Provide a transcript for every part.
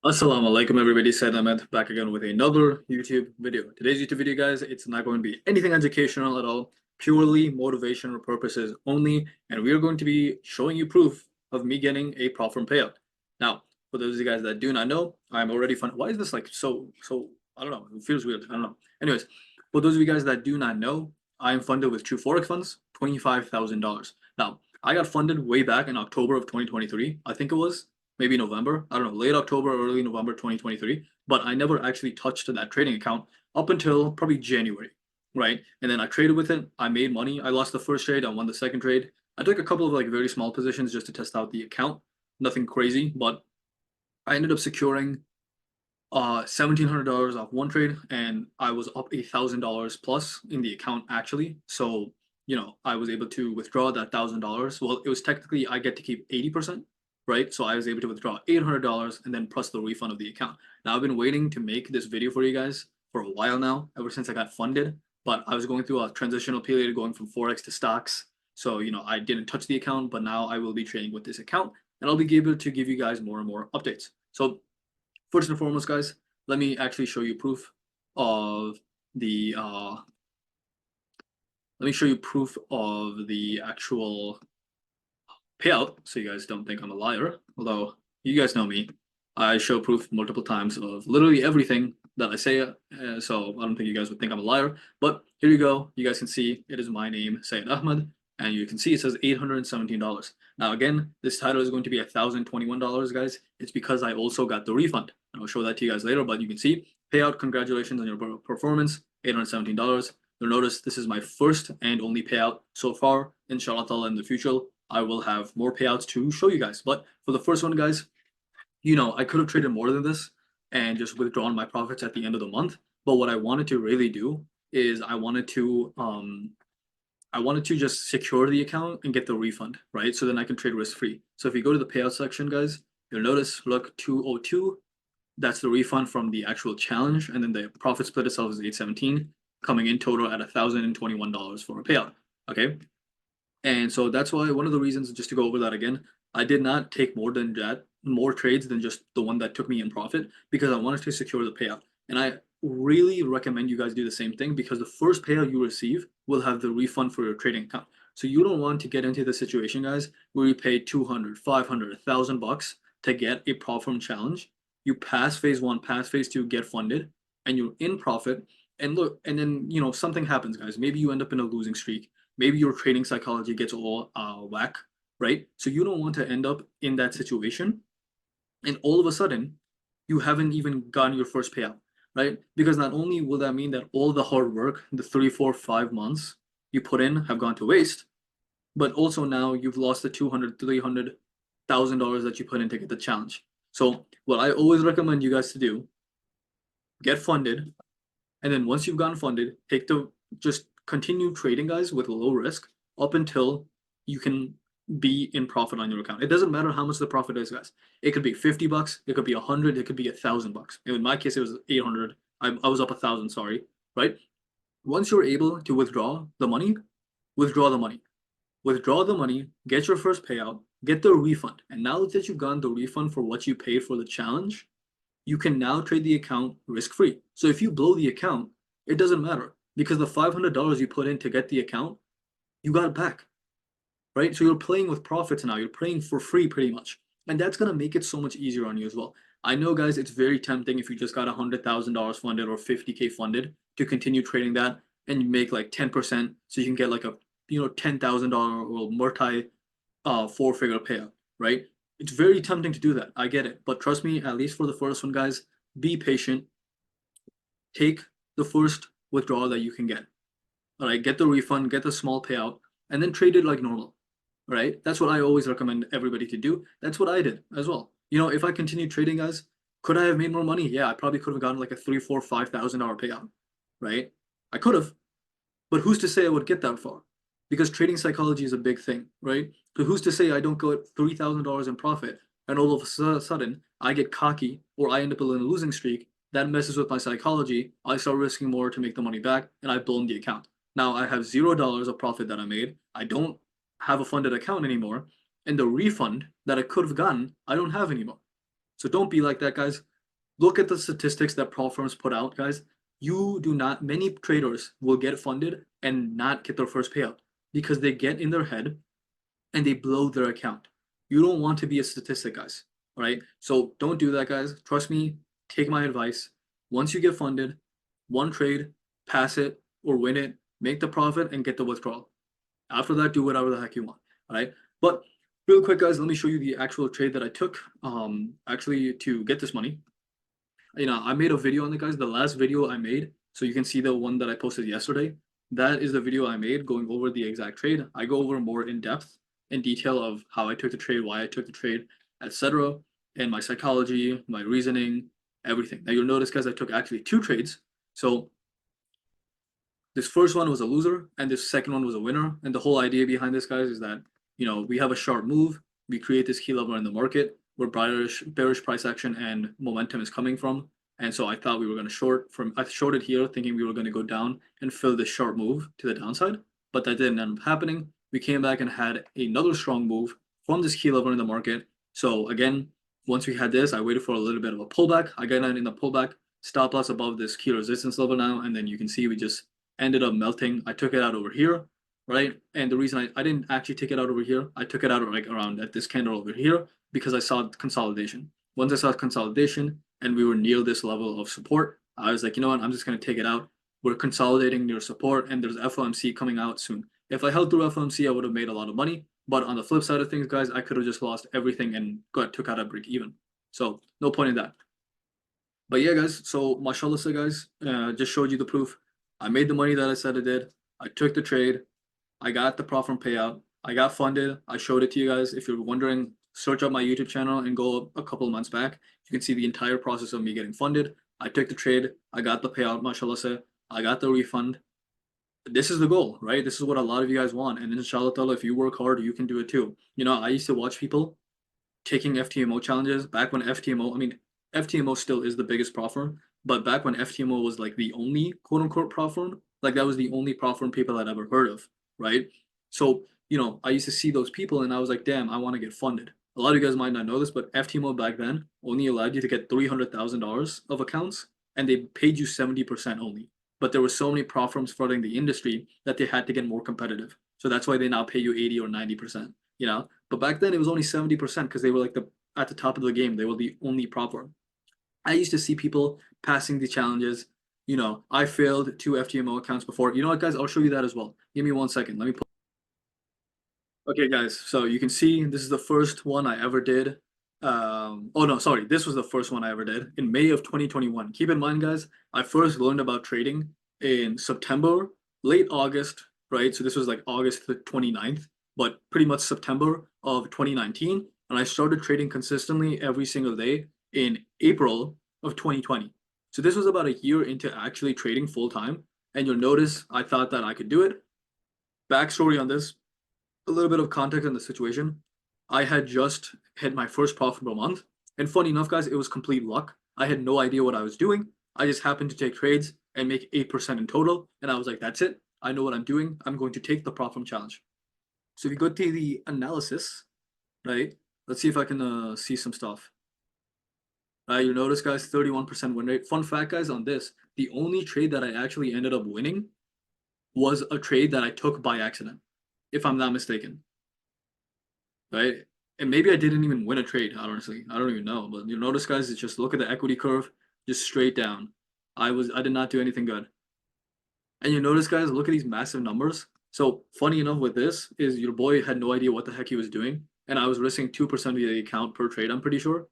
Assalamu alaikum everybody, Said Ahmed back again with another YouTube video. Today's YouTube video, guys, it's not going to be anything educational at all, purely motivational purposes only, and we are going to be showing you proof of me getting a profit from Payout. Now, for those of you guys that do not know, I'm already fun. Why is this like so, I don't know, it feels weird, I don't know. Anyways, for those of you guys that do not know, I am funded with TrueForexFunds, $25,000. Now, I got funded way back in October of 2023, I think it was maybe November, I don't know, late October, early November 2023. But I never actually touched that trading account up until probably January, right? And then I traded with it. I made money. I lost the first trade. I won the second trade. I took a couple of like very small positions just to test out the account. Nothing crazy, but I ended up securing $1,700 off one trade, and I was up $1,000 plus in the account actually. So I was able to withdraw that $1,000. Well, it was technically I get to keep 80%, right? So I was able to withdraw $800 and then plus the refund of the account. Now I've been waiting to make this video for you guys for a while now, ever since I got funded. But I was going through a transitional period going from forex to stocks. So I didn't touch the account, but now I will be trading with this account, and I'll be able to give you guys more and more updates. So first and foremost, guys, let me actually show you proof of the actual payout, so you guys don't think I'm a liar. Although you guys know me, I show proof multiple times of literally everything that I say, so I don't think you guys would think I'm a liar. But here you go. You guys can see it is my name, Sayyid Ahmed, and you can see it says $817. Now again, this title is going to be $1,021, guys. It's because I also got the refund, and I'll show that to you guys later. But you can see payout. Congratulations on your performance. $817. You'll notice this is my first and only payout so far. Inshallah, in the future, I will have more payouts to show you guys. But for the first one, guys, I could have traded more than this and just withdrawn my profits at the end of the month. But what I wanted to really do is I wanted to just secure the account and get the refund, right? So then I can trade risk free. So if you go to the payout section, guys, you'll notice, look, 202. That's the refund from the actual challenge, and then the profit split itself is 817, coming in total at $1,021 for a payout. Okay. And so that's why one of the reasons, just to go over that again, I did not take more trades than just the one that took me in profit, because I wanted to secure the payout. And I really recommend you guys do the same thing, because the first payout you receive will have the refund for your trading account. So you don't want to get into the situation, guys, where you pay 200, 500, 1,000 bucks to get a profit from challenge. You pass phase one, pass phase two, get funded, and you're in profit. And look, and then something happens, guys. Maybe you end up in a losing streak. Maybe your trading psychology gets all whack, right? So you don't want to end up in that situation, and all of a sudden, you haven't even gotten your first payout, right? Because not only will that mean that all the hard work, the 3, 4, 5 months you put in have gone to waste, but also now you've lost the $200, $300,000 that you put in to get the challenge. So what I always recommend you guys to do, get funded, and then once you've gotten funded, just continue trading, guys, with low risk up until you can be in profit on your account. It doesn't matter how much the profit is, guys. It could be 50 bucks, it could be 100, it could be 1,000 bucks. In my case, it was 800. I was up 1,000, sorry, right? Once you're able to withdraw the money, withdraw the money. Withdraw the money, get your first payout, get the refund. And now that you've gotten the refund for what you paid for the challenge, you can now trade the account risk-free. So if you blow the account, it doesn't matter, because the $500 you put in to get the account, you got it back, right? So you're playing with profits now. You're playing for free pretty much. And that's going to make it so much easier on you as well. I know, guys, it's very tempting if you just got $100,000 funded or 50K funded to continue trading that, and you make like 10%, so you can get like a $10,000 or multi four-figure payout, right? It's very tempting to do that. I get it. But trust me, at least for the first one, guys, be patient. Take the first withdrawal that you can get. All right, get the refund, get the small payout, and then trade it like normal. Right? That's what I always recommend everybody to do. That's what I did as well. If I continued trading, guys, could I have made more money? Yeah, I probably could have gotten like a $3, $4, $5,000 payout, right? I could have, but who's to say I would get that far? Because trading psychology is a big thing, right? So who's to say I don't go at $3,000 in profit, and all of a sudden I get cocky, or I end up in a losing streak? That messes with my psychology. I start risking more to make the money back, and I've blown the account. Now I have $0 of profit that I made. I don't have a funded account anymore, and the refund that I could have gotten, I don't have anymore. So don't be like that, guys. look at the statistics that prop firms put out, guys. You do not, many traders will get funded and not get their first payout because they get in their head and they blow their account. You don't want to be a statistic, guys. All right. So don't do that, guys. Trust me, take my advice. Once you get funded, one trade, pass it or win it, make the profit and get the withdrawal. After that, do whatever the heck you want. All right. But real quick, guys, let me show you the actual trade that I took actually to get this money. I made a video on it, guys. The last video I made, so you can see the one that I posted yesterday. That is the video I made going over the exact trade. I go over more in depth, in detail of how I took the trade, why I took the trade, etc., and my psychology, my reasoning, everything. Now you'll notice, guys, I took actually 2 trades. So this first one was a loser, and this second one was a winner. And the whole idea behind this, guys, is that we have a sharp move. We create this key level in the market where bearish price action and momentum is coming from. And so I thought we were going to short I shorted here thinking we were going to go down and fill this sharp move to the downside, but that didn't end up happening. We came back and had another strong move from this key level in the market. So again, once we had this, I waited for a little bit of a pullback. I got in the pullback, stop loss above this key resistance level now, and then you can see we just ended up melting. I took it out over here, right? And the reason I didn't actually take it out over here, I took it out like around at this candle over here because I saw consolidation. Once I saw consolidation and we were near this level of support, I was like, you know what, I'm just going to take it out. We're consolidating near support and there's FOMC coming out soon. If I held through FOMC, I would have made a lot of money. But on the flip side of things, guys, I could have just lost everything and took out a break even. So no point in that. But yeah, guys, so mashallah, guys, just showed you the proof. I made the money that I said I did. I took the trade. I got the profit from Payout. I got funded. I showed it to you guys. If you're wondering, search up my YouTube channel and go a couple of months back. You can see the entire process of me getting funded. I took the trade. I got the payout, mashallah. I got the refund. This is the goal, right? This is what a lot of you guys want. And inshallah ta'ala, if you work hard, you can do it too. I used to watch people taking FTMO challenges back when FTMO still is the biggest prop firm, but back when FTMO was like the only quote unquote prop firm, like that was the only prop firm people had ever heard of, right? So, I used to see those people and I was like, damn, I want to get funded. A lot of you guys might not know this, but FTMO back then only allowed you to get $300,000 of accounts and they paid you 70% only. But there were so many prop firms flooding the industry that they had to get more competitive. So that's why they now pay you 80 or 90%, But back then it was only 70% because they were like at the top of the game. They were the only prop firm. I used to see people passing the challenges. I failed 2 FTMO accounts before. You know what, guys? I'll show you that as well. Give me 1 second. Let me pull. Okay, guys. So you can see this is the first one I ever did. Oh no, sorry. This was the first one I ever did in May of 2021. Keep in mind, guys, I first learned about trading in September, late August, right? So this was like August the 29th, but pretty much September of 2019. And I started trading consistently every single day in April of 2020. So this was about a year into actually trading full time. And you'll notice I thought that I could do it. Backstory on this, a little bit of context on the situation. I had just hit my first profitable month. And funny enough, guys, it was complete luck. I had no idea what I was doing. I just happened to take trades and make 8% in total. And I was like, that's it. I know what I'm doing. I'm going to take the profit challenge. So if you go to the analysis, right? Let's see if I can see some stuff. You'll notice, guys, 31% win rate. Fun fact, guys, on this, the only trade that I actually ended up winning was a trade that I took by accident, if I'm not mistaken. Right? And maybe I didn't even win a trade, honestly. I don't even know. But you'll notice, guys, it's just look at the equity curve, just straight down. I did not do anything good. And you notice, guys, look at these massive numbers. So funny enough with this is your boy had no idea what the heck he was doing. And I was risking 2% of the account per trade, I'm pretty sure.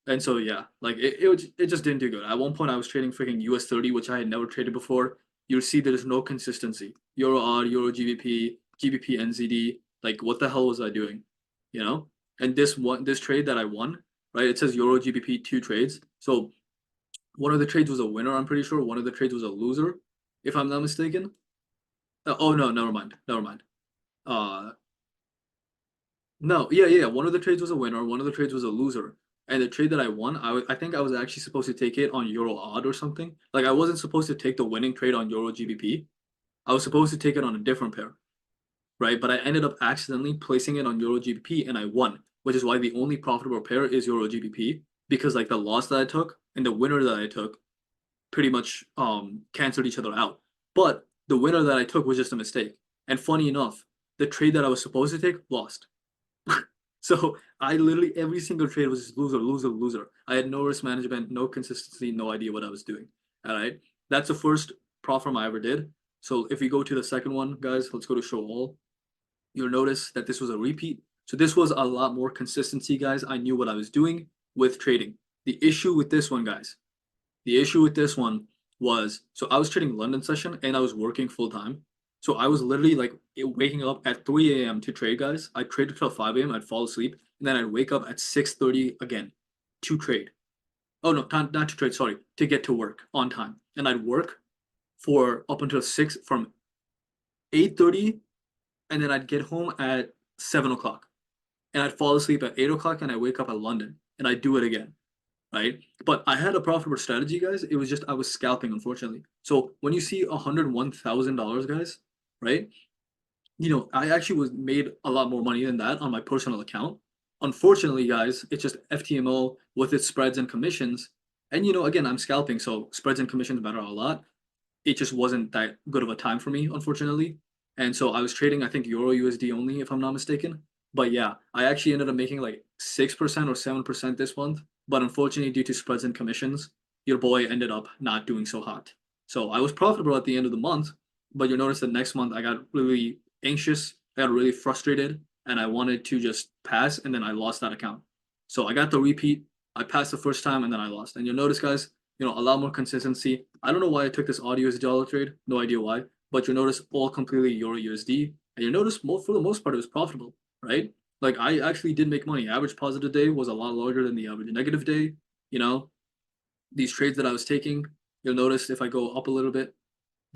And so, yeah, like it just didn't do good. At one point, I was trading freaking US 30, which I had never traded before. You'll see there's no consistency. Euro odd, Euro GBP, GBP NZD. Like, what the hell was I doing? And this trade that I won, right? It says Euro GBP 2 trades. So one of the trades was a winner, I'm pretty sure. One of the trades was a loser, if I'm not mistaken. Oh no, never mind. No, yeah. One of the trades was a winner. One of the trades was a loser. And the trade that I won, I think I was actually supposed to take it on Euro odd or something. Like I wasn't supposed to take the winning trade on Euro GBP. I was supposed to take it on a different pair, right? But I ended up accidentally placing it on Euro GBP and I won, which is why the only profitable pair is Euro GBP. because like the loss that I took and the winner that I took pretty much canceled each other out. But the winner that I took was just a mistake. And funny enough, the trade that I was supposed to take lost. So I literally every single trade was just loser, loser, loser. I had no risk management, no consistency, no idea what I was doing. All right. That's the first prop firm I ever did. So if we go to the second one, guys, let's go to show all. You'll notice that this was a repeat. So this was a lot more consistency, guys. I knew what I was doing with trading. The issue with this one, guys, the issue with this one was, so I was trading London session and I was working full time. So I was literally like waking up at 3 a.m. to trade, guys. I'd trade until 5 a.m. I'd fall asleep, and then I'd wake up at 6:30 again to trade. Oh no, not to trade, sorry, to get to work on time. And I'd work for up until 6 from 8:30, and then I'd get home at 7 o'clock. And I'd fall asleep at 8 o'clock and I wake up at London and I'd do it again. Right? But I had a profitable strategy, guys. It was just I was scalping, unfortunately. So when you see $101,000, guys, right? You know, I actually was made a lot more money than that on my personal account. Unfortunately, guys, it's just FTMO with its spreads and commissions. And you know, again, I'm scalping, so spreads and commissions matter a lot. It just wasn't that good of a time for me, unfortunately. And so I was trading, I think, Euro USD only, if I'm not mistaken. But yeah, I actually ended up making like 6% or 7% this month. But unfortunately, due to spreads and commissions, your boy ended up not doing so hot. So I was profitable at the end of the month, but you'll notice that next month I got really anxious, I got really frustrated, and I wanted to just pass, and then I lost that account. So I got the repeat. I passed the first time, and then I lost. And you'll notice, guys, you know, a lot more consistency. I don't know why I took this audio USD dollar trade. No idea why. But you'll notice all completely Euro USD. And you'll notice for the most part, it was profitable, right? Like I actually did make money. Average positive day was a lot larger than the average negative day. You know, these trades that I was taking, you'll notice if I go up a little bit,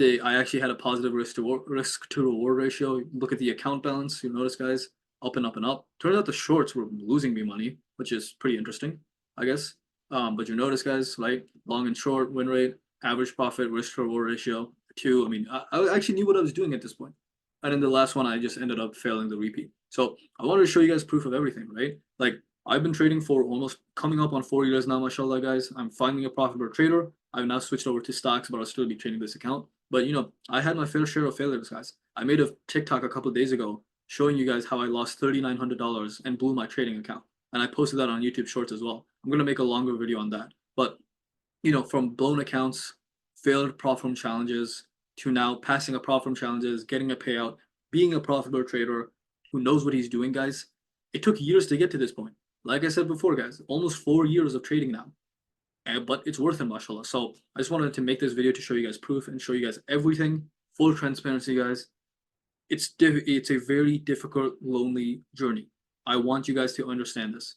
I actually had a positive risk to reward ratio. Look at the account balance. You'll notice, guys, up and up and up. Turns out the shorts were losing me money, which is pretty interesting, I guess. But you notice, guys, right? Long and short, win rate, average profit, risk to reward ratio, 2. I mean, I actually knew what I was doing at this point. And then the last one, I just ended up failing the repeat. So I wanted to show you guys proof of everything, right? Like I've been trading for almost coming up on 4 years now, mashallah, guys. I'm finally a profitable trader. I've now switched over to stocks, but I'll still be trading this account. But you know, I had my fair share of failures, guys. I made a TikTok a couple of days ago showing you guys how I lost $3,900 and blew my trading account. And I posted that on YouTube Shorts as well. I'm gonna make a longer video on that. But you know, from blown accounts, failed prop firm challenges, to now passing a prop firm challenges, getting a payout, being a profitable trader who knows what he's doing, guys. It took years to get to this point. Like I said before, guys, almost 4 years of trading now. But it's worth it, mashallah. So I just wanted to make this video to show you guys proof and show you guys everything. Full transparency, guys. It's a very difficult, lonely journey. I want you guys to understand this.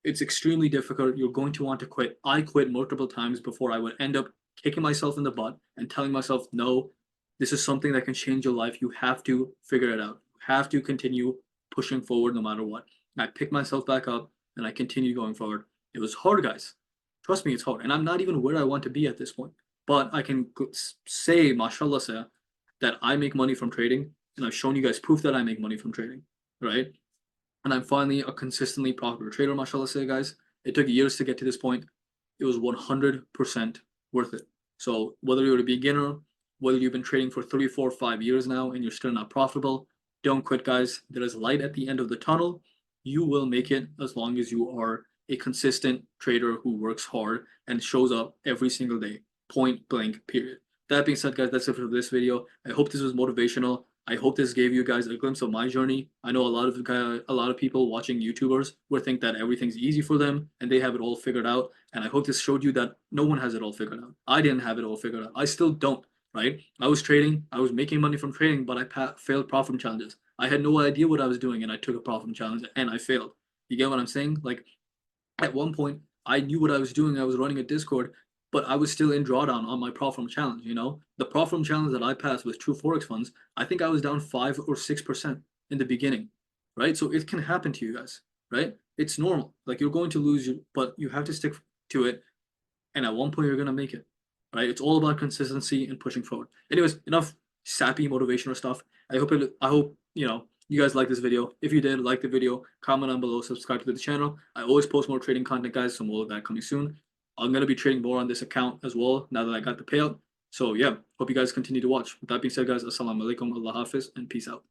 It's extremely difficult. You're going to want to quit. I quit multiple times before I would end up kicking myself in the butt and telling myself, no, this is something that can change your life. You have to figure it out. You have to continue pushing forward no matter what. And I picked myself back up and I continued going forward. It was hard, guys. Trust me, it's hard. And I'm not even where I want to be at this point. But I can say, mashallah, say, that I make money from trading. And I've shown you guys proof that I make money from trading, right? And I'm finally a consistently profitable trader, mashallah, say, guys. It took years to get to this point. It was 100% worth it. So whether you're a beginner, whether you've been trading for 3, 4, 5 years now and you're still not profitable, don't quit, guys. There is light at the end of the tunnel. You will make it as long as you are a consistent trader who works hard and shows up every single day, point blank, period. That being said, guys, that's it for this video. I hope this was motivational. I hope this gave you guys a glimpse of my journey. I know a lot of people watching YouTubers will think that everything's easy for them and they have it all figured out. And I hope this showed you that no one has it all figured out. I didn't have it all figured out. I still don't, right? I was trading, I was making money from trading, but I failed profit challenges. I had no idea what I was doing and I took a profit challenge and I failed. You get what I'm saying? Like at one point, I knew what I was doing. I was running a Discord, but I was still in drawdown on my Profit challenge. You know, the Profit challenge that I passed with TrueForexFunds, I think I was down 5 or 6% in the beginning, right? So it can happen to you guys, right? It's normal. Like you're going to lose, but you have to stick to it, and at one point you're gonna make it, right? It's all about consistency and pushing forward. Anyways, enough sappy motivational stuff. I hope you know you guys like this video. If you did, like the video, comment down below, subscribe to the channel. I always post more trading content, guys, so more of that coming soon. I'm gonna be trading more on this account as well now that I got the payout. So yeah, hope you guys continue to watch. With that being said, guys, assalamu alaikum, Allah Hafiz, and peace out.